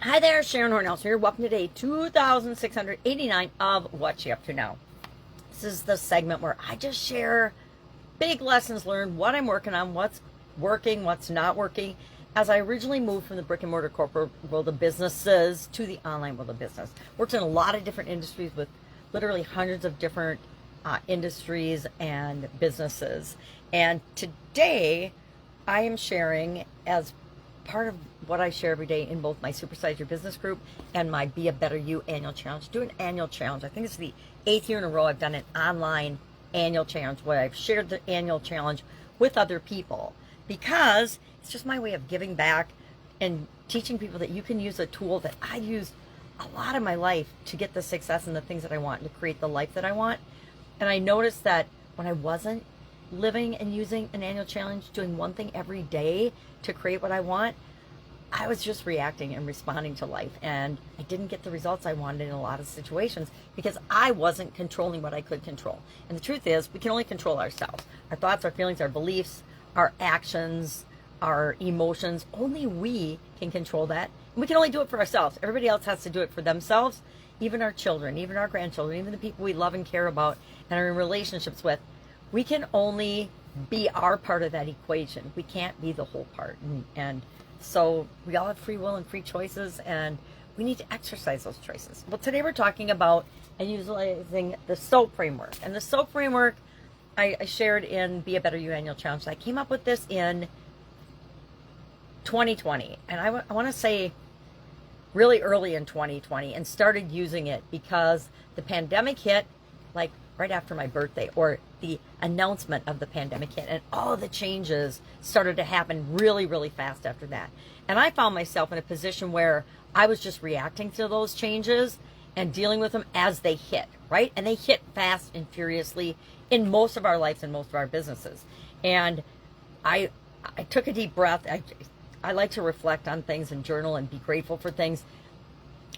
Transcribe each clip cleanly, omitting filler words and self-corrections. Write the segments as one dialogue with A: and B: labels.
A: Hi there, Sharon Horne-Ellstrom here. Welcome to day 2689 of What You Up To Now. This is the segment where I just share big lessons learned, what I'm working on, what's working, what's not working, as I originally moved from the brick-and-mortar corporate world of businesses to the online world of business. Worked in a lot of different industries with literally hundreds of different industries and businesses. And today I am sharing, as part of what I share every day in both my Supersize Your Business group and my Be a Better You annual challenge. Do an annual challenge. I think it's the 8th year in a row I've done an online annual challenge where I've shared the annual challenge with other people, because it's just my way of giving back and teaching people that you can use a tool that I used a lot of my life to get the success and the things that I want and to create the life that I want. And I noticed that when I wasn't living and using an annual challenge, doing one thing every day to create what I want, I was just reacting and responding to life, and I didn't get the results I wanted in a lot of situations because I wasn't controlling what I could control. And the truth is, we can only control ourselves. Our thoughts, our feelings, our beliefs, our actions, our emotions. Only we can control that. And we can only do it for ourselves. Everybody else has to do it for themselves, even our children, even our grandchildren, even the people we love and care about and are in relationships with. We can only be our part of that equation. We can't be the whole part. And so we all have free will and free choices, and we need to exercise those choices. Well, today we're talking about and utilizing the SOAP framework. And the SOAP framework I shared in Be a Better You annual challenge. I came up with this in 2020. And I want to say really early in 2020, and started using it because the pandemic hit like right after my birthday, or the announcement of the pandemic hit, and all of the changes started to happen really, really fast after that. And I found myself in a position where I was just reacting to those changes and dealing with them as they hit, right? And they hit fast and furiously in most of our lives and most of our businesses. And I took a deep breath. I like to reflect on things and journal and be grateful for things.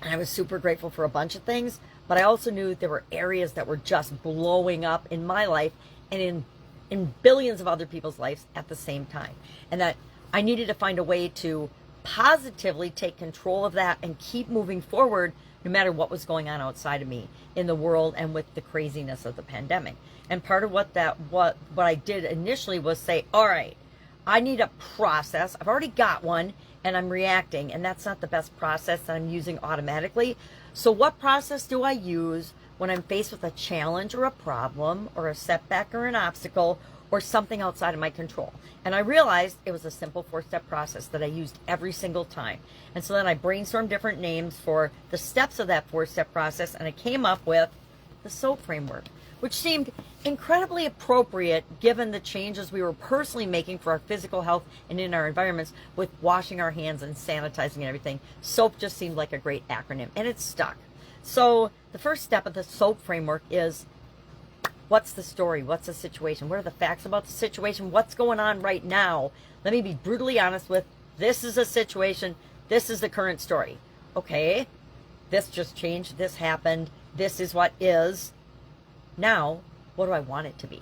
A: And I was super grateful for a bunch of things, but I also knew there were areas that were just blowing up in my life and in billions of other people's lives at the same time. And that I needed to find a way to positively take control of that and keep moving forward no matter what was going on outside of me in the world and with the craziness of the pandemic. And part of what I did initially was say, all right, I need a process. I've already got one, and I'm reacting, and that's not the best process that I'm using automatically. So what process do I use when I'm faced with a challenge or a problem or a setback or an obstacle or something outside of my control? And I realized it was a simple 4-step process that I used every single time. And so then I brainstormed different names for the steps of that 4-step process, and I came up with the SOAP framework, which seemed incredibly appropriate given the changes we were personally making for our physical health and in our environments with washing our hands and sanitizing and everything. SOAP just seemed like a great acronym, and it stuck. So the first step of the SOAP framework is, what's the story? What's the situation? What are the facts about the situation? What's going on right now? Let me be brutally honest with, this is a situation. This is the current story. Okay, this just changed. This happened. This is what is. Now, what do I want it to be?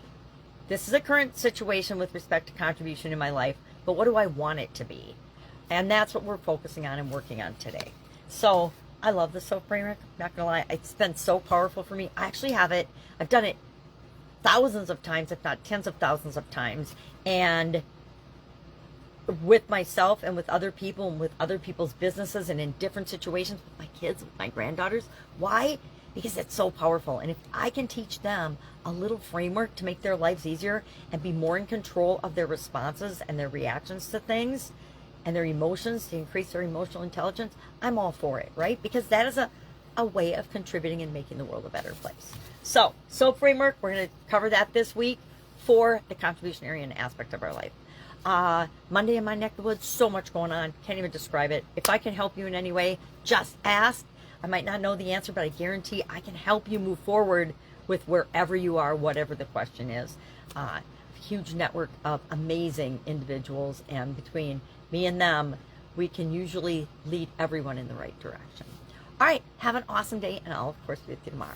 A: This is a current situation with respect to contribution in my life, but what do I want it to be? And that's what we're focusing on and working on today. So I love the SOAP framework. Not gonna lie, it's been so powerful for me. I actually have it. I've done it thousands of times, if not tens of thousands of times, and with myself and with other people and with other people's businesses and in different situations with my kids, with my granddaughters. Why? Because it's so powerful. And if I can teach them a little framework to make their lives easier and be more in control of their responses and their reactions to things and their emotions, to increase their emotional intelligence, I'm all for it, right? Because that is a way of contributing and making the world a better place. So, SOAP framework, we're going to cover that this week for the contribution area and aspect of our life. Monday in my neck of the woods, so much going on. Can't even describe it. If I can help you in any way, just ask. I might not know the answer, but I guarantee I can help you move forward with wherever you are, whatever the question is. Huge network of amazing individuals, and between me and them, we can usually lead everyone in the right direction. All right, have an awesome day, and I'll, of course, be with you tomorrow.